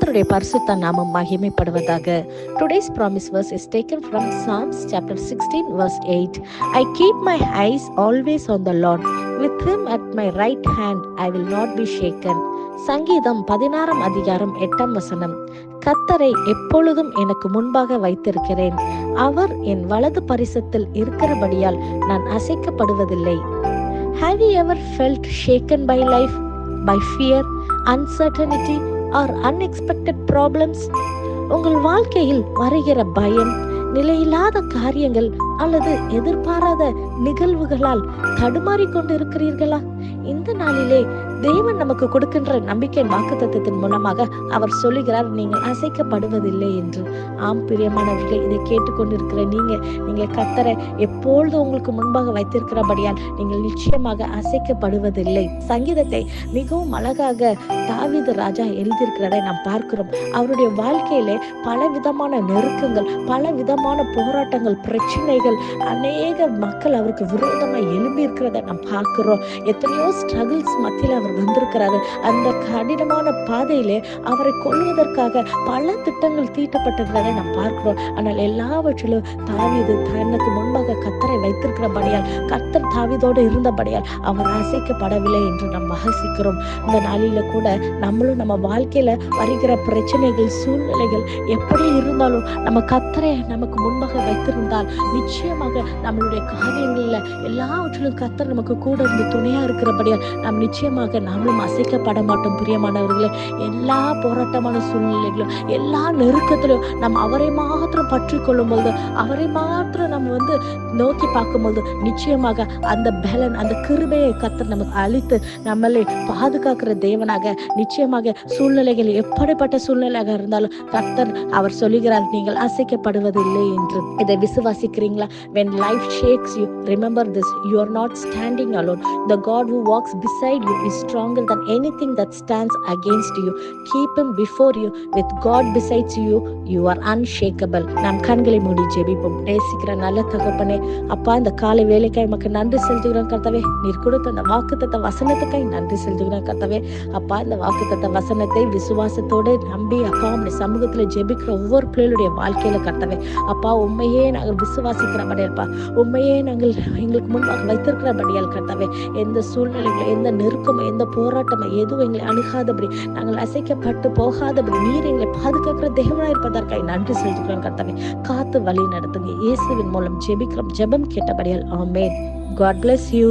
கர்த்தருடைய பரிசுத்த நாமம் மகிமைப்படுவதாக. Today's promise verse is taken from Psalms chapter 16 verse 8. I keep my eyes always on the Lord. With him at my right hand I will not be shaken. சங்கீதம் 16 அதிகாரம் 8 வசனம். கர்த்தரை எப்பொழுதும் எனக்கு முன்பாக வைத்திருக்கிறேன். அவர் என் வலது பரிசத்தில் இருக்கிறபடியால் நான் அசைக்கப்படுவதில்லை. Have you ever felt shaken by life, by fear, uncertainty or unexpected problems? உங்கள் வாழ்க்கையில் வருகிற பயம், நிலையில்லாத காரியங்கள் அல்லது எதிர்பாராத நிகழ்வுகளால் தடுமாறிக் கொண்டு இருக்கிறீர்களா? இந்த நாளிலே தேவன் நமக்கு கொடுக்கின்ற நம்பிக்கை வாக்குத்தத்தத்தின் மூலமாக அவர் சொல்லுகிறார், நீங்கள் அசைக்கப்படுவதில்லை என்று. ஆம் பிரியமானவர்களே, இதை கேட்டுக்கொண்டிருக்கிற நீங்க கர்த்தரை எப்பொழுது உங்களுக்கு முன்பாக வைத்திருக்கிறபடியால் நீங்கள் நிச்சயமாக அசைக்கப்படுவதில்லை. சங்கீதத்தை மிகவும் அழகாக தாவீது ராஜா எழுதியிருக்கிறதை நாம் பார்க்கிறோம். அவருடைய வாழ்க்கையிலே பல விதமான நெருக்கங்கள், பல விதமான போராட்டங்கள், பிரச்சனைகள், அநேக மக்கள் அவருக்கு விரோதமாக எழும்பி இருக்கிறத நாம் பார்க்கிறோம். எத்தனையோ ஸ்ட்ரகிள்ஸ் மத்தியில் அவர் வந்திருக்கிறாரு. அந்த கடினமான பாதையிலே அவரை கொல்வதற்காக பல திட்டங்கள் தீட்டப்பட்டிருக்கிறதை நாம் பார்க்கிறோம். ஆனால் எல்லாவற்றிலும் தாவீது தனக்கு முன்பாக கர்த்தரை வைத்திருக்கிறபடியால், கர்த்தர் தாவீதோடு இருந்தபடியால் அவர் அசைக்கப்படவில்லை என்று நாம் வாசிக்கிறோம். இந்த நாளில கூட நம்மளும் நம்ம வாழ்க்கையில வருகிற பிரச்சனைகள், சூழ்நிலைகள் எப்படி இருந்தாலும் நம்ம கர்த்தரை நமக்கு முன்பாக வைத்திருந்தால் நிச்சயமாக நம்மளுடைய காரியங்கள்ல எல்லாவற்றிலும் கர்த்தர் நமக்கு கூட இருந்து துணையா இருக்கிறபடியால் நாம் நிச்சயமாக நாமளும் அசைக்கப்பட மாட்டோம். பிரியமானவர்களே, எல்லா போராட்டமான சூழ்நிலைகளும், எல்லா நெருக்கத்திலும் நம்ம அவரை மாத்திரம் பற்றி கொள்ளும் போது, அவரை மாத்திரம் நம்ம நோக்கி பார்க்கும்போது நிச்சயமாக அந்த பலன், அந்த கிருபையை கர்த்தர் நமக்கு அளித்து நம்மளை பாதுகாக்கிற தேவனாக, நிச்சயமாக சூழ்நிலைகள் எப்படிப்பட்ட சூழ்நிலையாக இருந்தாலும் கர்த்தர் அவர் சொல்லுகிறார், நீங்கள் அசைக்கப்படுவதில்லை என்று. இதை விசுவாசிக்கிறீங்களா? When life shakes you, remember this: you are not standing alone. The God who walks beside you is stronger than anything that stands against you. Keep him before you. With God besides you, you are unshakable. நாம் கண்களை மூடி ஜெபிப்போம். நேசிக்கிற நல்ல தகப்பனே, அப்பா, இந்த காலை வேலைக்காய் உமக்கு நன்றி செலுத்துகிறோம் கர்த்தாவே. நீர் கொடுத்த அந்த வாக்குத்தத்த வசனத்துக்காய் நன்றி செலுத்துகிறோம் கர்த்தாவே. அப்பா, இந்த வாக்குத்தத்த வசனத்தை விசுவாசத்தோடு நம்பி அப்பா உம்முடைய சமூகத்துல ஜெபிக்கிற ஒவ்வொரு பிள்ளைகளுடைய வாழ்க்கையில கர்த்தாவே, அப்பா உண்மையே நாங்கள் விசுவாசிக்கிறபடியால்ப்பா, உண்மையே நாங்கள் எங்களுக்கு முன்பாக வைத்திருக்கிறபடியால் கர்த்தாவே, எந்த சூழ்நிலைகளும், எந்த நெருக்கமும், எந்த போராட்டமும் எதுவும் எங்களை அணுகாதபடி, நாங்கள் அசைக்கப்பட்டு போகாதபடி நீர் எங்களை பாதுகாக்கிற தேவனாய் இருப்பதற்காக நன்றி செலுத்துகிறோம் கர்த்தாவே. காத்து வழி நடத்துங்க. இயேசுவின் மூலம் ஜெபிக்கிறோம். ஜெபம் கேட்டபடியால் ஆமென். God bless you.